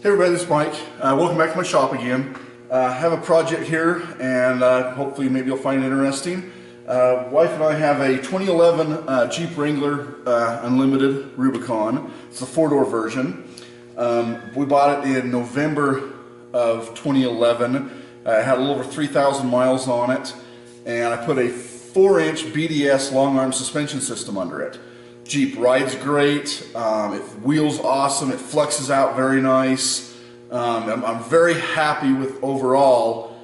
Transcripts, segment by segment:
Hey everybody, this is Mike. Welcome back to my shop again. I have a project here and hopefully maybe you'll find it interesting. Wife and I have a 2011 Jeep Wrangler Unlimited Rubicon. It's a 4-door version. We bought it in November of 2011. It had a little over 3,000 miles on it, and I put a 4-inch BDS long arm suspension system under it. Jeep rides great, it wheels awesome, it flexes out very nice. I'm very happy with overall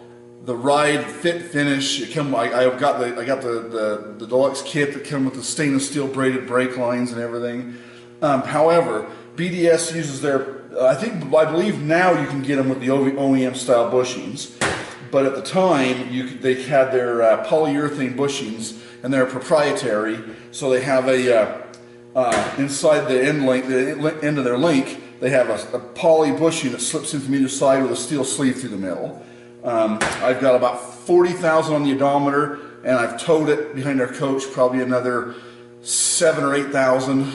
the ride, fit, finish. I got the deluxe kit that came with the stainless steel braided brake lines and everything. However, BDS uses their, I believe now you can get them with the OEM style bushings, but at the time they had their polyurethane bushings and they're proprietary, so they have a inside the end of their link, they have a poly bushing that slips in from either side with a steel sleeve through the middle. I've got about 40,000 on the odometer, and I've towed it behind our coach probably another 7,000 or 8,000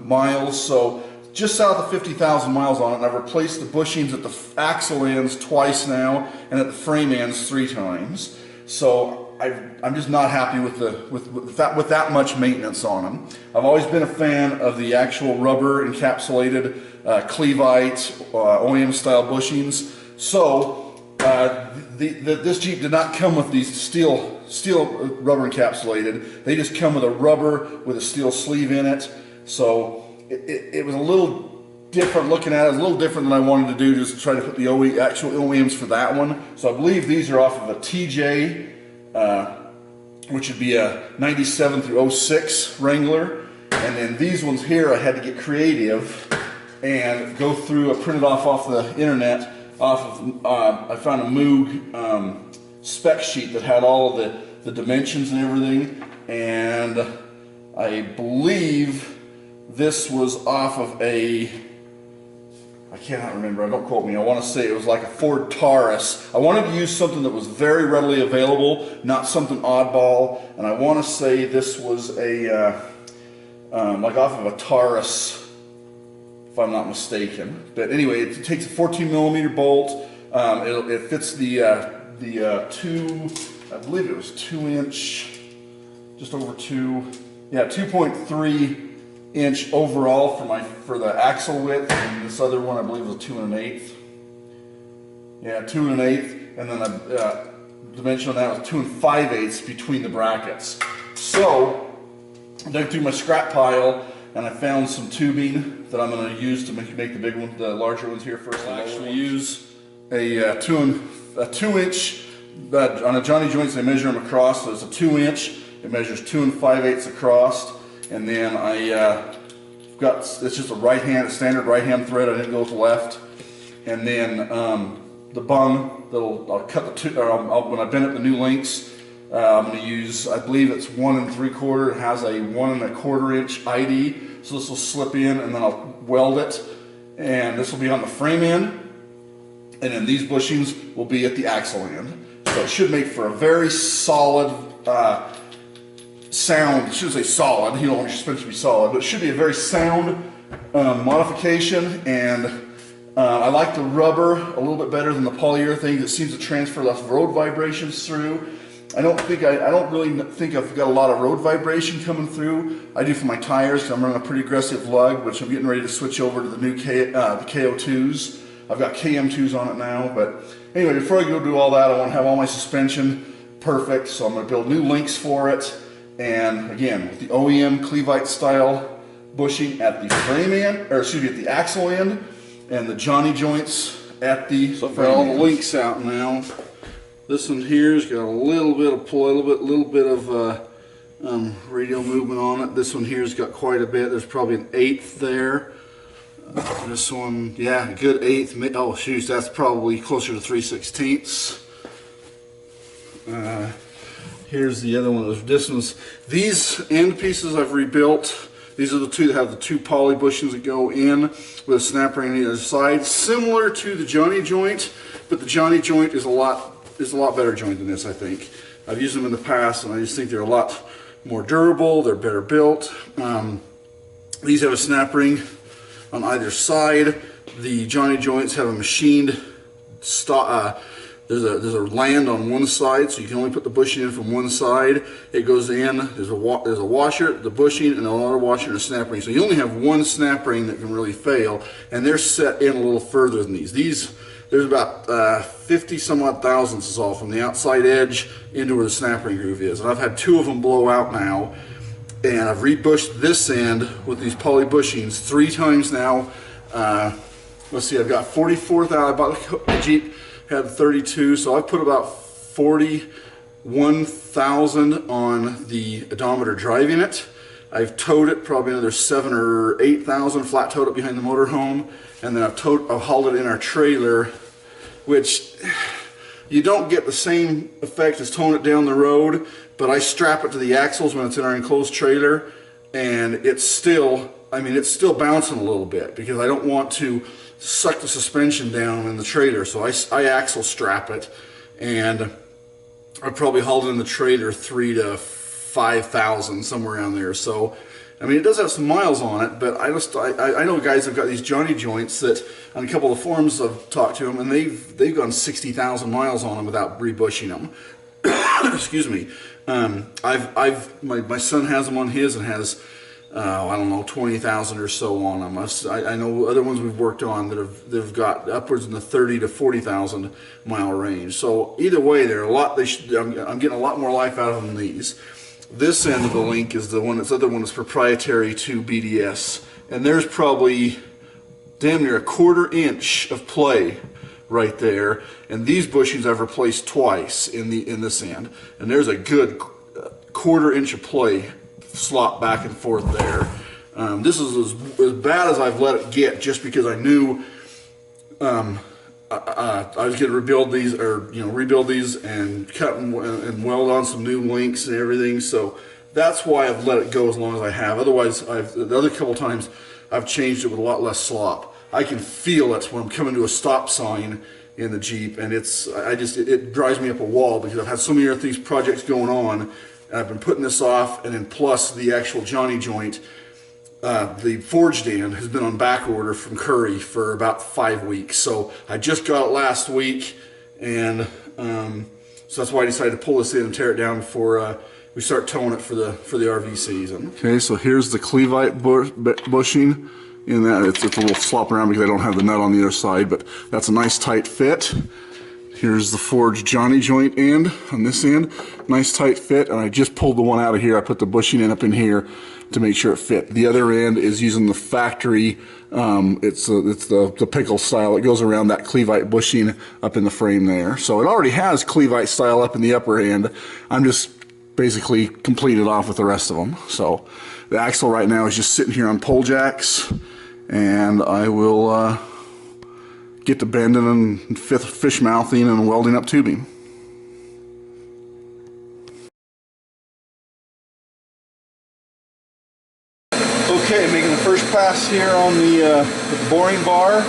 miles, so just south of 50,000 miles on it. And I've replaced the bushings at the axle ends twice now, and at the frame ends 3 times. So I'm just not happy with that much maintenance on them. I've always been a fan of the actual rubber encapsulated Cleveite OEM style bushings. So this Jeep did not come with these steel rubber encapsulated. They just come with a rubber with a steel sleeve in it. So it was a little different looking at it, a little different than I wanted to do, just to try to put the actual OEMs for that one. So I believe these are off of a TJ, which would be a 97 through 06 Wrangler. And then these ones here, I had to get creative and go through, I printed off the internet, I found a Moog spec sheet that had all of the dimensions and everything. And I believe this was off of I cannot remember, don't quote me, I want to say it was like a Ford Taurus. I wanted to use something that was very readily available, not something oddball, and I want to say this was like off of a Taurus, if I'm not mistaken. But anyway, it takes a 14mm bolt, it fits the I believe it was 2-inch, just over 2.3-inch overall for the axle width, and this other one I believe was 2 1/8. Yeah, 2 1/8, and then the dimension on that was 2 5/8 between the brackets. So I dug through my scrap pile and I found some tubing that I'm going to use to make the big one, the larger ones here first. I'll actually use a 2-inch, but on a Johnny joints they measure them across, so it's a 2-inch. It measures 2 5/8 across. And then it's just a standard right-hand thread. I didn't go with the left. And then the bung I'll cut when I bend up the new links. I'm going to use, I believe it's 1 3/4. It has a 1 1/4 inch ID. So this will slip in, and then I'll weld it. And this will be on the frame end. And then these bushings will be at the axle end. So it should make for a very solid sound. It shouldn't say solid, you don't want your suspension to be solid, but it should be a very sound modification. And I like the rubber a little bit better than the polyurethane. It seems to transfer less road vibrations through. I don't really think I've got a lot of road vibration coming through. I do for my tires, because I'm running a pretty aggressive lug, which I'm getting ready to switch over to the new the KO2s. I've got KM2s on it now, but anyway, before I go do all that, I want to have all my suspension perfect, so I'm going to build new links for it. And again, with the OEM Cleveite style bushing at the frame end, or excuse me, at the axle end, and the Johnny joints at the frame end. So I've got all the links out now. This one here's got a little bit of pull, a little bit of radial movement on it. This one here's got quite a bit. There's probably an 1/8 there. This one, yeah, a good 1/8. Oh shoot, that's probably closer to 3/16. Here's the other one. These end pieces I've rebuilt. These are the two that have the 2 poly bushings that go in with a snap ring on either side, similar to the Johnny joint, but the Johnny joint is a lot better joint than this, I think. I've used them in the past, and I just think they're a lot more durable. They're better built. These have a snap ring on either side. the Johnny joints have a machined there's a land on one side, so you can only put the bushing in from one side. It goes in, there's a washer, the bushing, and another washer and a snap ring. So you only have one snap ring that can really fail, and they're set in a little further than these. There's about 50 some odd thousandths is all from the outside edge into where the snap ring groove is. And I've had 2 of them blow out now, and I've rebushed this end with these poly bushings 3 times now. Let's see, I've got 44,000, I bought the Jeep, had 32, so I put about 41,000 on the odometer driving it. I've towed it probably another 7,000 or 8,000, flat towed it behind the motorhome, and then I've hauled it in our trailer, which you don't get the same effect as towing it down the road, but I strap it to the axles when it's in our enclosed trailer, and it's still, I mean, it's still bouncing a little bit because I don't want to suck the suspension down in the trailer, so I axle strap it, and I probably hauled it in the trailer 3,000 to 5,000, somewhere around there. So I mean, it does have some miles on it, but I know guys have got these Johnny joints that on a couple of forums I've talked to them, and they've gone 60,000 miles on them without rebushing them. Excuse me. My son has them on his and has I don't know, 20,000 or so on them. I know other ones we've worked on that have got upwards in the 30 to 40,000 mile range. So either way, they're a lot. I'm getting a lot more life out of them than these. This end of the link is the one. This other one is proprietary to BDS, and there's probably damn near a 1/4 inch of play right there. And these bushings I've replaced twice in this end, and there's a good 1/4 inch of play slot back and forth there. This is as bad as I've let it get, just because I knew I was going to rebuild these, or rebuild these and cut and weld on some new links and everything. So that's why I've let it go as long as I have. Otherwise, the other couple times I've changed it with a lot less slop. I can feel it when I'm coming to a stop sign in the Jeep, and it drives me up a wall because I've had so many of these projects going on. I've been putting this off, and then plus the actual Johnny joint, the forged end has been on back order from Curry for about 5 weeks. So I just got it last week, and so that's why I decided to pull this in and tear it down before we start towing it for the RV season. Okay, so here's the Clevite bushing. In that, it's a little slopping around because I don't have the nut on the other side, but that's a nice tight fit. Here's the forged Johnny joint end on this end, nice tight fit, and I just pulled the one out of here. I put the bushing in up in here to make sure it fit. The other end is using the factory, it's the pickle style. It goes around that Clevite bushing up in the frame there. So it already has Clevite style up in the upper end. I'm just basically completed off with the rest of them. So the axle right now is just sitting here on pole jacks, and I will get to bending and fish mouthing and welding up tubing. Okay, making the first pass here on the boring bar.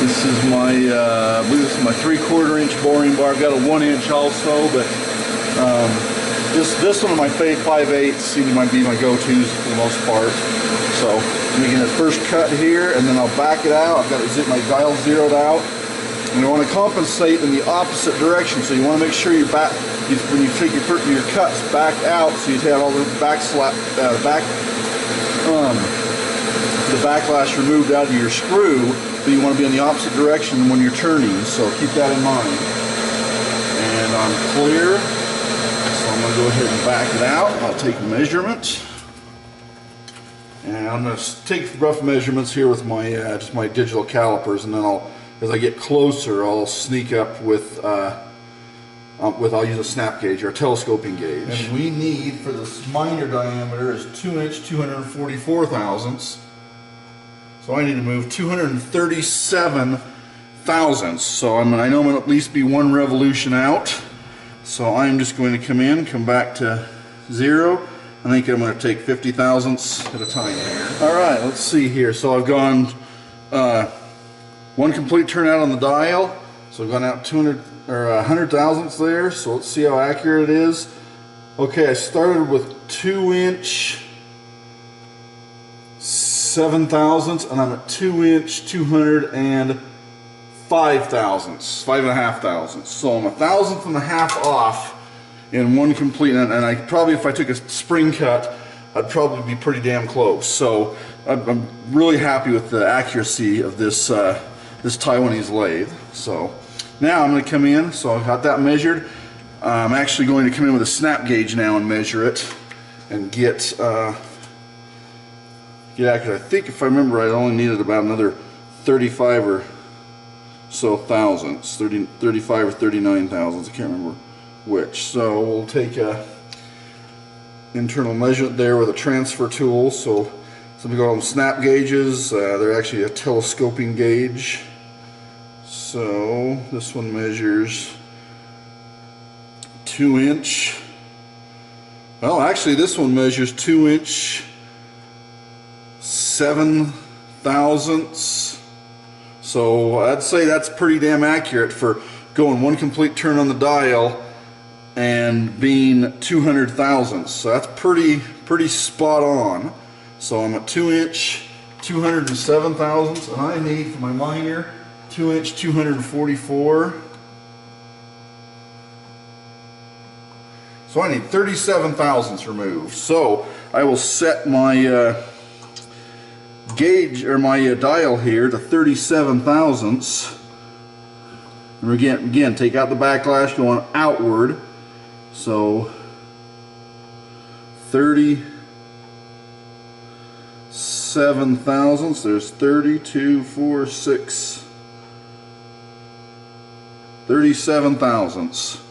This is my, I believe this is my 3/4 inch boring bar. I've got a 1 inch also, but this one of my 5/8 seem to be my go-tos for the most part. So making the first cut here, and then I'll back it out. I've got my dial zeroed out, and I want to compensate in the opposite direction. So you want to make sure when you take your cuts back out, so you have all the the backlash removed out of your screw. But you want to be in the opposite direction when you're turning. So keep that in mind. And I'm clear. So I'm going to go ahead and back it out. I'll take a measurement. And I'm going to take rough measurements here with my just my digital calipers, and then as I get closer, I'll sneak up with I'll use a snap gauge or a telescoping gauge. And we need for this minor diameter is 2 inch 244 thousandths. So I need to move 237 thousandths. So I know I'm going to at least be 1 revolution out. So I'm just going to come back to 0. I think I'm going to take 50 thousandths at a time here. All right, let's see here. So I've gone 1 complete turnout on the dial. So I've gone out 200 or 100 thousandths there. So let's see how accurate it is. Okay, I started with 2 inch 7 thousandths, and I'm at 2 inch 205 thousandths, 5.5 thousandths. So I'm 1.5 thousandths off in one complete, and I probably, if I took a spring cut, I'd probably be pretty damn close. So I'm really happy with the accuracy of this this Taiwanese lathe. So now I'm going to come in, so I've got that measured. I'm actually going to come in with a snap gauge now and measure it and get accurate. I think if I remember, I only needed about another 35 or so thousandths, 35 or 39 thousandths, I can't remember which. So we'll take a internal measurement there with a transfer tool. So some people call them snap gauges. They're actually a telescoping gauge. So this one measures 2 inch. Well, actually this one measures 2 inch 7 thousandths. So I'd say that's pretty damn accurate for going one complete turn on the dial and being 200 thousandths. So that's pretty spot on. So I'm at 2 inch 207 thousandths, and I need for my miner 2 inch 244. So I need 37 thousandths removed. So I will set my gauge, or my dial here, to 37 thousandths. And again, take out the backlash going outward. So 37 thousandths. There's 32, 4, 6, 37 thousandths.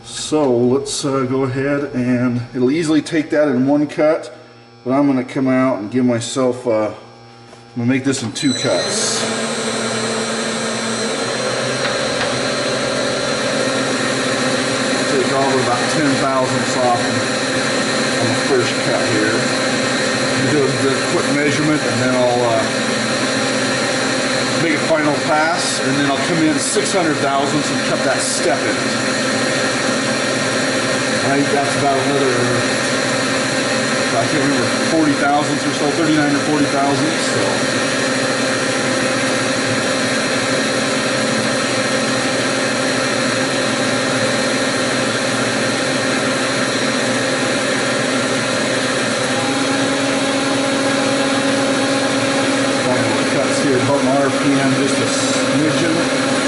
So let's go ahead, and it'll easily take that in one cut, but I'm going to come out and give myself, I'm going to make this in 2 cuts. Take all of about 10 thousandths off on the first cut here. Do a quick measurement, and then I'll make a final pass, and then I'll come in 600 thousandths and cut that step in it. I think that's about another, I can't remember, 40 thousandths or so, 39 or 40 thousandths. So. Cuts here, about an RPM, just a smidgen.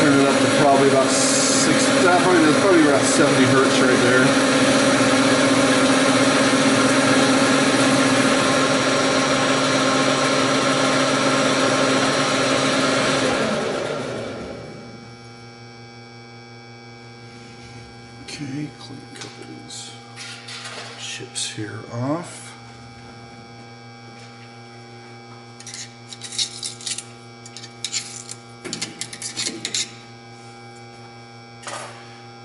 Turn it up to probably about 6, probably about 70 hertz right there. Okay, clean a couple of these chips here off.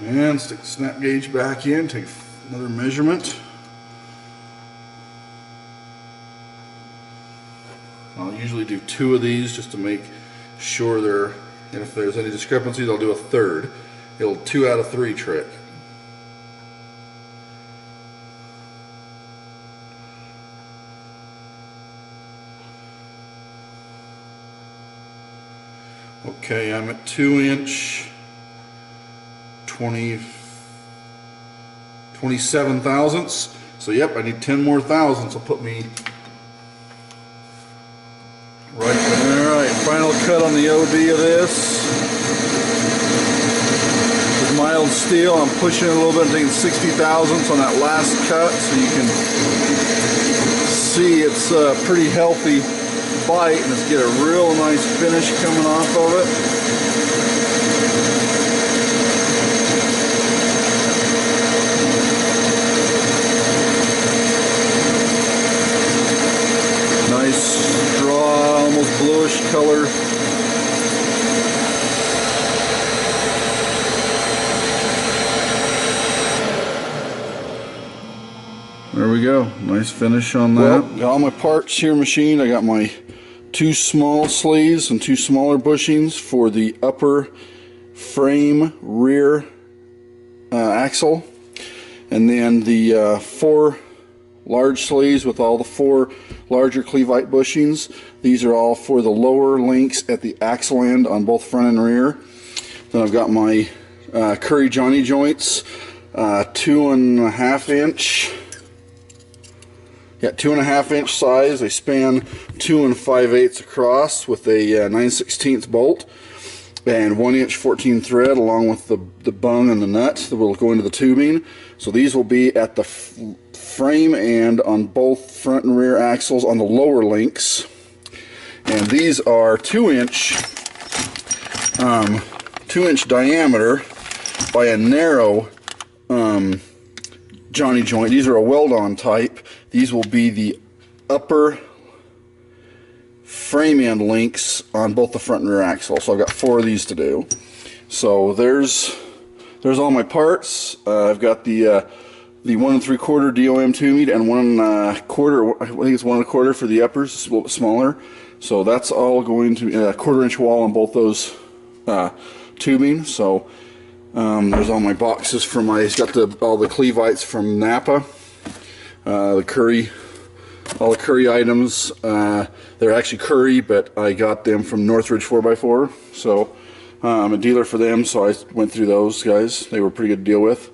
And stick the snap gauge back in, take another measurement. I'll usually do 2 of these just to make sure they're, and if there's any discrepancies, I'll do a third. It'll 2 out of 3 trick. Okay, I'm at 2 inch 27 thousandths. So yep, I need 10 more thousandths. Will put me right there. Alright, final cut on the OD of this. With mild steel, I'm pushing it a little bit, taking 60 thousandths on that last cut, so you can see it's a pretty healthy bite, and let's get a real nice finish coming off of it. Nice straw, almost bluish color. There we go, nice finish on that. Well, got all my parts here machined. I got my 2 small sleeves and 2 smaller bushings for the upper frame rear axle, and then the 4 large sleeves with all the 4 larger cleveite bushings. These are all for the lower links at the axle end on both front and rear. Then I've got my Curry Johnny joints, 2.5 inch. Yeah, 2.5 inch size. They span 2 5/8 across with a 9/16 bolt, and 1 inch 14 thread along with the bung and the nut that will go into the tubing. So these will be at the frame and on both front and rear axles on the lower links. And these are 2 inch diameter by a narrow Johnny joint. These are a weld-on type. These will be the upper frame end links on both the front and rear axle. So I've got 4 of these to do. So there's all my parts. I've got the 1 3/4 DOM tubing and 1 1/4. I think it's 1 1/4 for the uppers. It's a little bit smaller. So that's all going to be a 1/4 inch wall on both those tubing. So there's all my boxes for my. It's got all the clevites from Napa. All the Curry items. They're actually Curry, but I got them from Northridge 4x4. So I'm a dealer for them, so I went through those guys. They were pretty good to deal with.